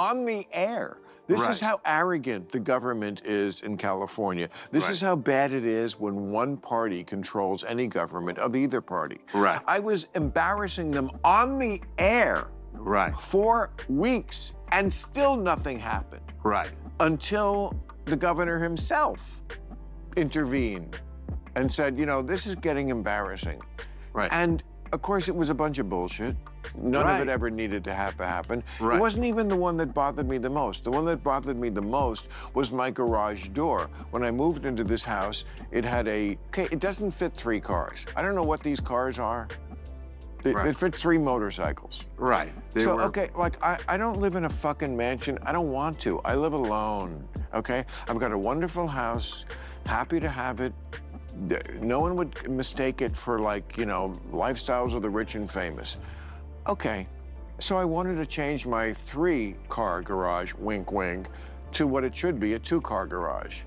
on the air. This Right. is how arrogant the government is in California. This is how bad it is when one party controls any government of either party. Right. I was embarrassing them on the air Right. for weeks, and still nothing happened Right. until the governor himself intervened and said, you know, this is getting embarrassing. Right. And of course, it was a bunch of bullshit. None of it ever needed to happen. Right. It wasn't even the one that bothered me the most. The one that bothered me the most was my garage door. When I moved into this house, it had it doesn't fit 3 cars. I don't know what these cars are. It fit 3 motorcycles. Right. Okay, like, I don't live in a fucking mansion. I don't want to. I live alone, okay? I've got a wonderful house, happy to have it. No one would mistake it for, like, you know, lifestyles of the rich and famous. Okay, so I wanted to change my 3-car garage, wink, wink, to what it should be, a 2-car garage.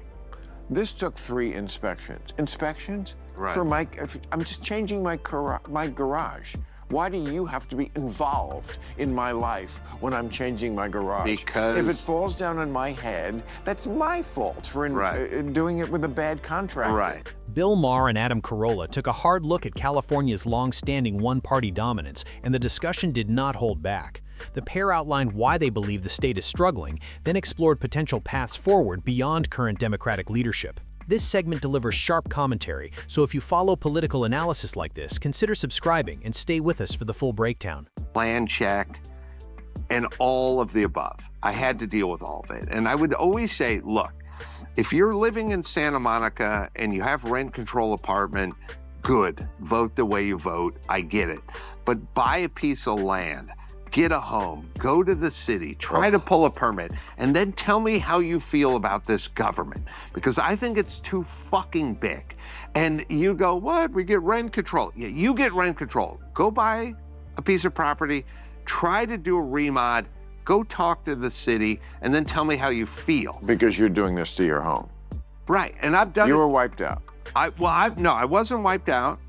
This took 3 inspections. Inspections? Right. For I'm just changing my garage. Why do you have to be involved in my life when I'm changing my garage? Because if it falls down on my head, that's my fault for doing it with a bad contractor. Right. Bill Maher and Adam Carolla took a hard look at California's long-standing one-party dominance, and the discussion did not hold back. The pair outlined why they believe the state is struggling, then explored potential paths forward beyond current Democratic leadership. This segment delivers sharp commentary, so if you follow political analysis like this, consider subscribing and stay with us for the full breakdown. Plan check and all of the above. I had to deal with all of it. And I would always say, look, if you're living in Santa Monica and you have rent control apartment, good, vote the way you vote, I get it. But buy a piece of land, get a home, go to the city, try to pull a permit, and then tell me how you feel about this government. Because I think it's too fucking big. And you go, what? We get rent control. Yeah, you get rent control. Go buy a piece of property, try to do a remod, go talk to the city, and then tell me how you feel. Because you're doing this to your home. Right, and I've done it. You were wiped out. No, I wasn't wiped out.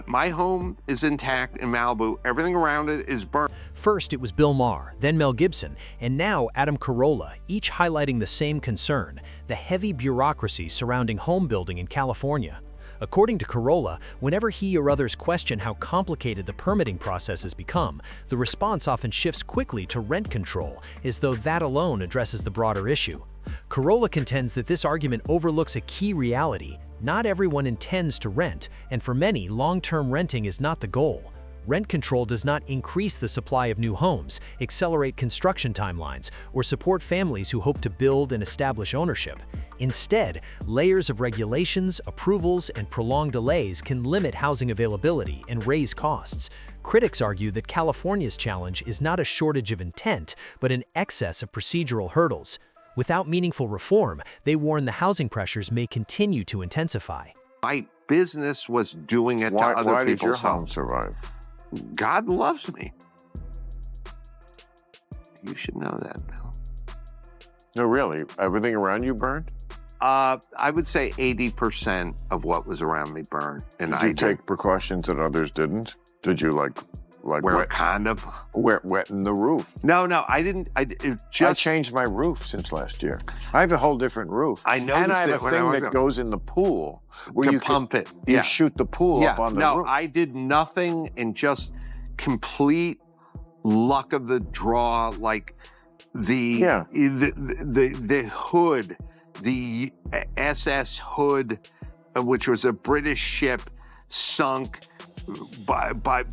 My home is intact in Malibu. Everything around it is burnt. First, it was Bill Maher, then Mel Gibson, and now Adam Carolla, each highlighting the same concern, the heavy bureaucracy surrounding home building in California. According to Carolla, whenever he or others question how complicated the permitting process has become, the response often shifts quickly to rent control, as though that alone addresses the broader issue. Carolla contends that this argument overlooks a key reality. Not everyone intends to rent, and for many, long-term renting is not the goal. Rent control does not increase the supply of new homes, accelerate construction timelines, or support families who hope to build and establish ownership. Instead, layers of regulations, approvals, and prolonged delays can limit housing availability and raise costs. Critics argue that California's challenge is not a shortage of intent, but an excess of procedural hurdles. Without meaningful reform, they warn the housing pressures may continue to intensify. My business was doing it to other people's Why did your home homes. survive? God loves me. You should know that, Bill. No, really? Everything around you burned? I would say 80% of what was around me burned. And Did you take precautions that others didn't? Did you like wear a condom? Wetting the roof? No, I didn't. I changed my roof since last year. I have a whole different roof. I noticed and I have it a when I thing was that goes in the pool where to pump it. You shoot the pool up on the roof. No, I did nothing, and just complete luck of the draw. Like the Hood, the SS Hood, which was a British ship, sunk.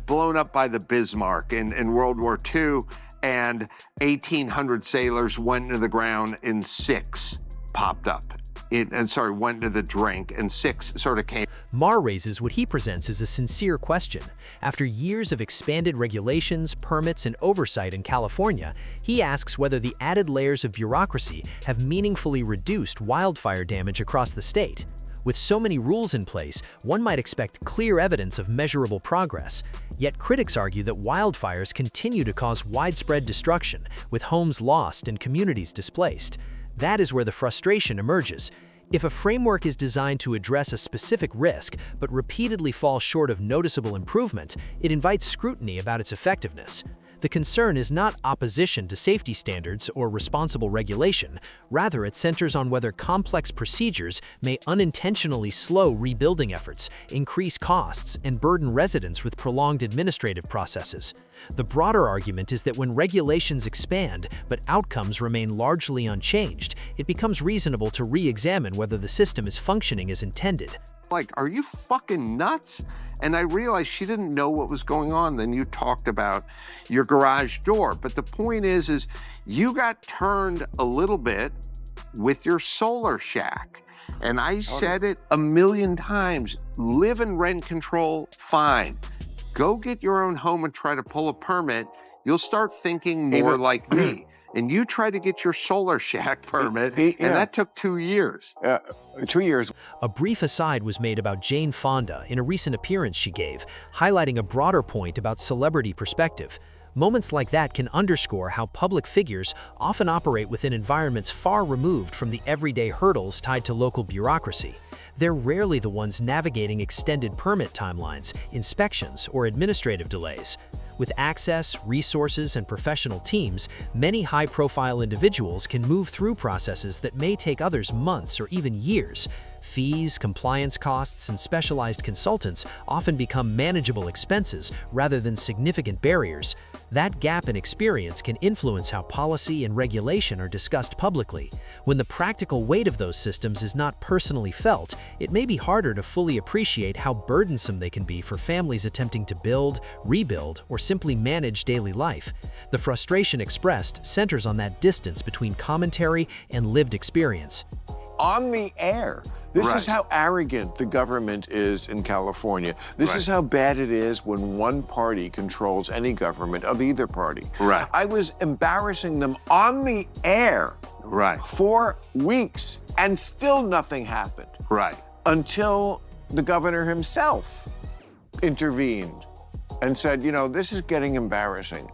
Blown up by the Bismarck in World War II, and 1,800 sailors went into the ground and 6 popped up. Went into the drink and 6 sort of came. Maher raises what he presents as a sincere question. After years of expanded regulations, permits, and oversight in California, he asks whether the added layers of bureaucracy have meaningfully reduced wildfire damage across the state. With so many rules in place, one might expect clear evidence of measurable progress. Yet critics argue that wildfires continue to cause widespread destruction, with homes lost and communities displaced. That is where the frustration emerges. If a framework is designed to address a specific risk but repeatedly falls short of noticeable improvement, it invites scrutiny about its effectiveness. The concern is not opposition to safety standards or responsible regulation. Rather, it centers on whether complex procedures may unintentionally slow rebuilding efforts, increase costs, and burden residents with prolonged administrative processes. The broader argument is that when regulations expand but outcomes remain largely unchanged, it becomes reasonable to re-examine whether the system is functioning as intended. Like, are you fucking nuts? And I realized she didn't know what was going on. Then you talked about your garage door. But the point is you got turned a little bit with your solar shack. And I said it a million times, live in rent control, fine. Go get your own home and try to pull a permit. You'll start thinking more like me. And you tried to get your solar shack permit, and that took 2 years. 2 years. A brief aside was made about Jane Fonda in a recent appearance she gave, highlighting a broader point about celebrity perspective. Moments like that can underscore how public figures often operate within environments far removed from the everyday hurdles tied to local bureaucracy. They're rarely the ones navigating extended permit timelines, inspections, or administrative delays. With access, resources, and professional teams, many high-profile individuals can move through processes that may take others months or even years. Fees, compliance costs, and specialized consultants often become manageable expenses rather than significant barriers. That gap in experience can influence how policy and regulation are discussed publicly. When the practical weight of those systems is not personally felt, it may be harder to fully appreciate how burdensome they can be for families attempting to build, rebuild, or simply manage daily life. The frustration expressed centers on that distance between commentary and lived experience. On the air. This is how arrogant the government is in California. This is how bad it is when one party controls any government of either party. I was embarrassing them on the air for weeks, and still nothing happened. Until the governor himself intervened and said, you know, this is getting embarrassing.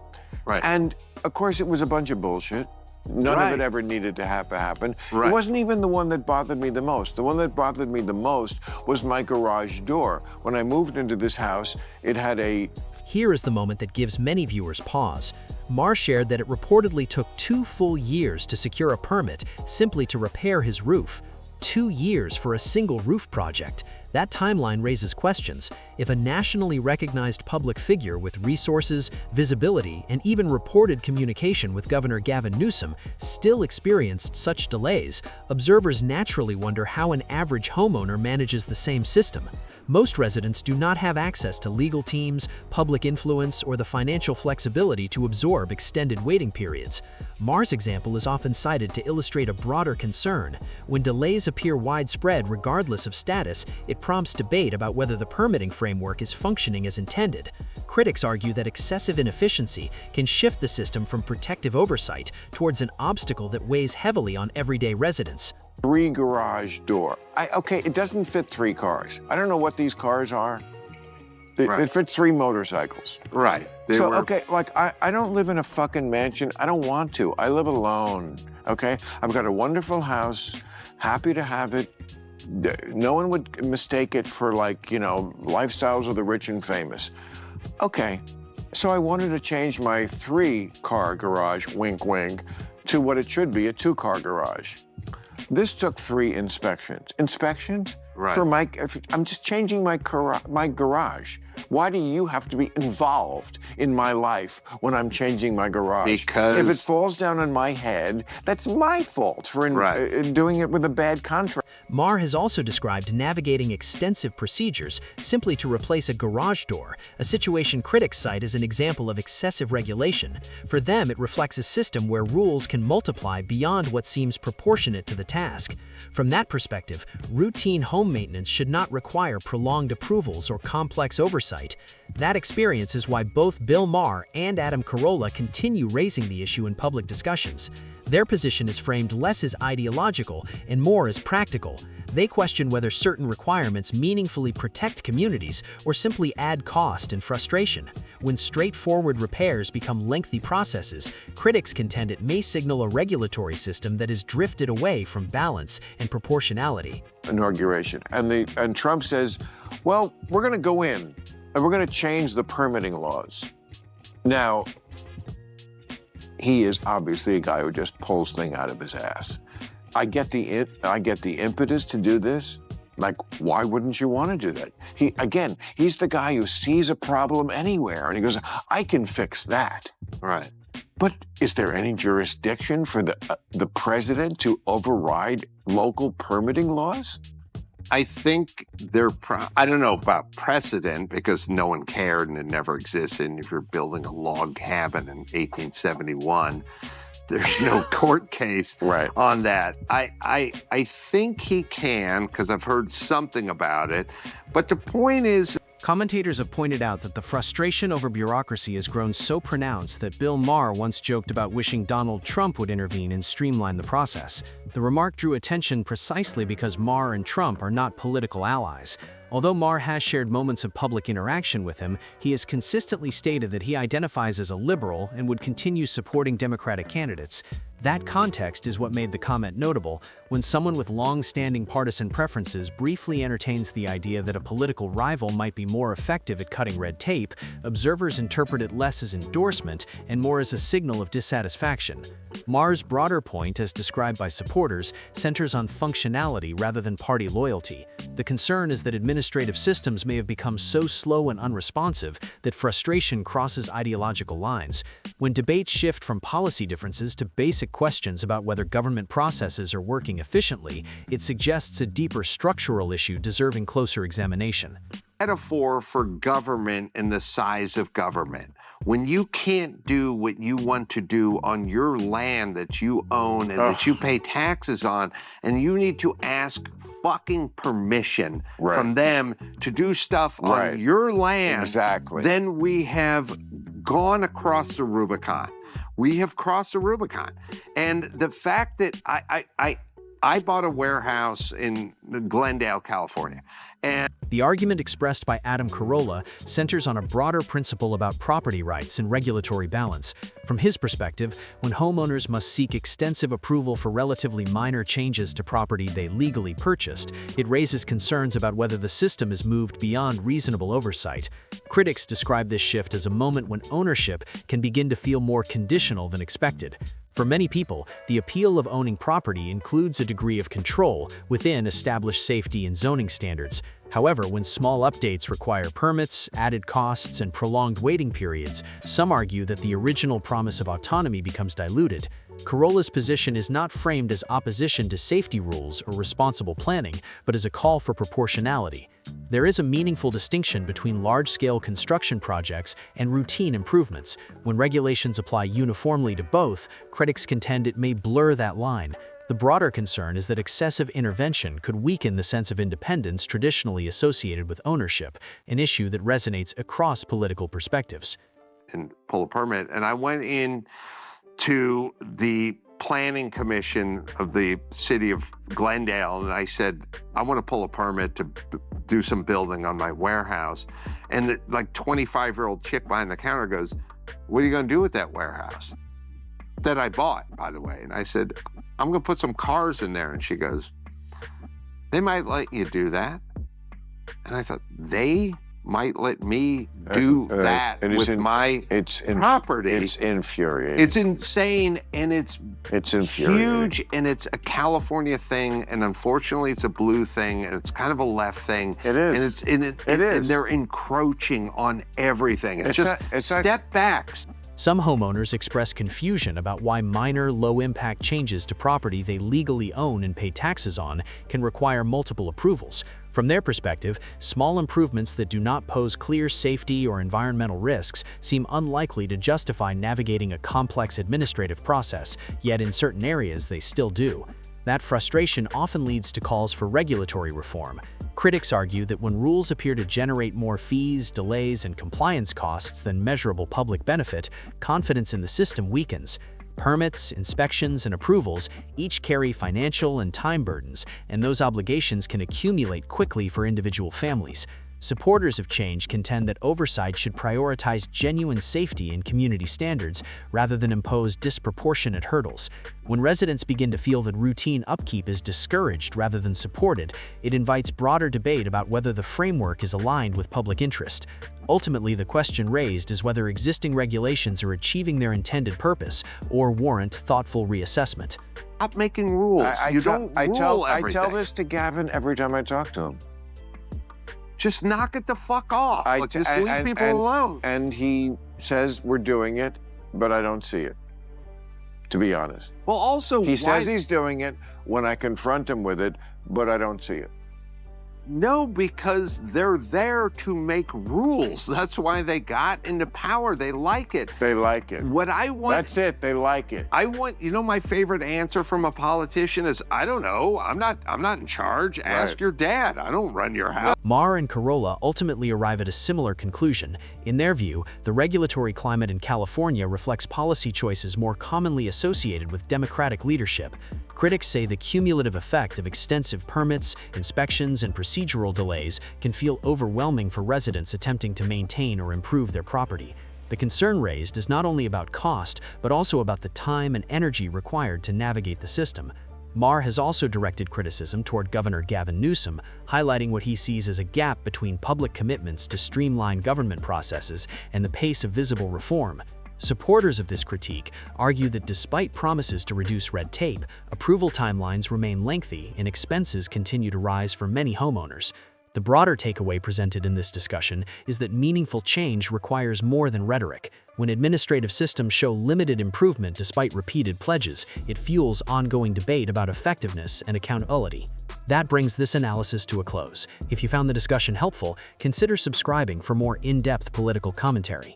And of course, it was a bunch of bullshit. None of it ever needed to happen. It wasn't even the one that bothered me the most. The one that bothered me the most was my garage door. When I moved into this house, it had a... Here is the moment that gives many viewers pause. Maher shared that it reportedly took 2 full years to secure a permit simply to repair his roof. 2 years for a single roof project. That timeline raises questions. If a nationally recognized public figure with resources, visibility, and even reported communication with Governor Gavin Newsom still experienced such delays, observers naturally wonder how an average homeowner manages the same system. Most residents do not have access to legal teams, public influence, or the financial flexibility to absorb extended waiting periods. Maher's example is often cited to illustrate a broader concern. When delays appear widespread regardless of status, it prompts debate about whether the permitting framework is functioning as intended. Critics argue that excessive inefficiency can shift the system from protective oversight towards an obstacle that weighs heavily on everyday residents. 3 garage door. Okay, it doesn't fit 3 cars. I don't know what these cars are. It fits 3 motorcycles. Okay, like I don't live in a fucking mansion. I don't want to. I live alone, okay? I've got a wonderful house, happy to have it. No one would mistake it for, like, you know, lifestyles of the rich and famous. Okay, so I wanted to change my 3-car garage, wink wink, to what it should be, a 2-car garage. This took 3 inspections. Inspections? For I'm just changing my garage. Why do you have to be involved in my life when I'm changing my garage? Because if it falls down on my head, that's my fault for doing it with a bad contract. Maher has also described navigating extensive procedures simply to replace a garage door, a situation critics cite as an example of excessive regulation. For them, it reflects a system where rules can multiply beyond what seems proportionate to the task. From that perspective, routine home maintenance should not require prolonged approvals or complex oversight. That experience is why both Bill Maher and Adam Carolla continue raising the issue in public discussions. Their position is framed less as ideological and more as practical. They question whether certain requirements meaningfully protect communities or simply add cost and frustration. When straightforward repairs become lengthy processes, critics contend it may signal a regulatory system that has drifted away from balance and proportionality. Inauguration. And Trump says, well, we're going to go in and we're going to change the permitting laws. Now, he is obviously a guy who just pulls things out of his ass. I get the impetus to do this. Like, why wouldn't you want to do that? He's the guy who sees a problem anywhere and he goes, I can fix that. Right. But is there any jurisdiction for the president to override local permitting laws? I think I don't know about precedent because no one cared and it never existed. And if you're building a log cabin in 1871, there's no court case Right. on that. I think he can because I've heard something about it. But the point is, Commentators have pointed out that the frustration over bureaucracy has grown so pronounced that Bill Maher once joked about wishing Donald Trump would intervene and streamline the process. The remark drew attention precisely because Maher and Trump are not political allies. Although Maher has shared moments of public interaction with him, he has consistently stated that he identifies as a liberal and would continue supporting Democratic candidates. That context is what made the comment notable. When someone with long-standing partisan preferences briefly entertains the idea that a political rival might be more effective at cutting red tape, observers interpret it less as endorsement and more as a signal of dissatisfaction. Maher's broader point, as described by supporters, centers on functionality rather than party loyalty. The concern is that administrative systems may have become so slow and unresponsive that frustration crosses ideological lines. When debates shift from policy differences to basic questions about whether government processes are working efficiently, it suggests a deeper structural issue deserving closer examination. Metaphor for government and the size of government. When you can't do what you want to do on your land that you own and that you pay taxes on, and you need to ask fucking permission Right. from them to do stuff Right. on your land, Exactly. then we have gone across the Rubicon. We have crossed the Rubicon. And the fact that I bought a warehouse in Glendale, California, and The argument expressed by Adam Carolla centers on a broader principle about property rights and regulatory balance. From his perspective, when homeowners must seek extensive approval for relatively minor changes to property they legally purchased, it raises concerns about whether the system is moved beyond reasonable oversight. Critics describe this shift as a moment when ownership can begin to feel more conditional than expected. For many people, the appeal of owning property includes a degree of control within established safety and zoning standards. However, when small updates require permits, added costs, and prolonged waiting periods, some argue that the original promise of autonomy becomes diluted. Carolla's position is not framed as opposition to safety rules or responsible planning, but as a call for proportionality. There is a meaningful distinction between large-scale construction projects and routine improvements. When regulations apply uniformly to both, critics contend it may blur that line. The broader concern is that excessive intervention could weaken the sense of independence traditionally associated with ownership, an issue that resonates across political perspectives. and pull a permit. And I went in to the planning commission of the city of Glendale, and I said, I want to pull a permit to do some building on my warehouse. And the 25-year-old chick behind the counter goes, what are you going to do with that warehouse? That I bought, by the way. And I said, I'm going to put some cars in there. And she goes, they might let you do that. And I thought, they might let me do that with my property. It's infuriating. It's insane, and it's infuriating. huge, and it's a California thing, and unfortunately it's a blue thing, and it's kind of a left thing. It is. And and they're encroaching on everything. Step back. Some homeowners express confusion about why minor, low-impact changes to property they legally own and pay taxes on can require multiple approvals. From their perspective, small improvements that do not pose clear safety or environmental risks seem unlikely to justify navigating a complex administrative process, yet in certain areas they still do. That frustration often leads to calls for regulatory reform. Critics argue that when rules appear to generate more fees, delays, and compliance costs than measurable public benefit, confidence in the system weakens. Permits, inspections, and approvals each carry financial and time burdens, and those obligations can accumulate quickly for individual families. Supporters of change contend that oversight should prioritize genuine safety and community standards rather than impose disproportionate hurdles. When residents begin to feel that routine upkeep is discouraged rather than supported, it invites broader debate about whether the framework is aligned with public interest. Ultimately, the question raised is whether existing regulations are achieving their intended purpose or warrant thoughtful reassessment. Stop making rules. You don't rule I everything. tell this to Gavin every time I talk to him. Just knock it the fuck off. Just leave people alone. And he says we're doing it, but I don't see it, to be honest. Well, also, He says he's doing it when I confront him with it, but I don't see it. No, because they're there to make rules. That's why they got into power. They like it. They like it. What I want... That's it. They like it. You know, my favorite answer from a politician is, I don't know. I'm not in charge. Ask your dad. I don't run your house. Maher and Carolla ultimately arrive at a similar conclusion. In their view, the regulatory climate in California reflects policy choices more commonly associated with Democratic leadership. Critics say the cumulative effect of extensive permits, inspections, and procedural delays can feel overwhelming for residents attempting to maintain or improve their property. The concern raised is not only about cost, but also about the time and energy required to navigate the system. Maher has also directed criticism toward Governor Gavin Newsom, highlighting what he sees as a gap between public commitments to streamline government processes and the pace of visible reform. Supporters of this critique argue that despite promises to reduce red tape, approval timelines remain lengthy and expenses continue to rise for many homeowners. The broader takeaway presented in this discussion is that meaningful change requires more than rhetoric. When administrative systems show limited improvement despite repeated pledges, it fuels ongoing debate about effectiveness and accountability. That brings this analysis to a close. If you found the discussion helpful, consider subscribing for more in-depth political commentary.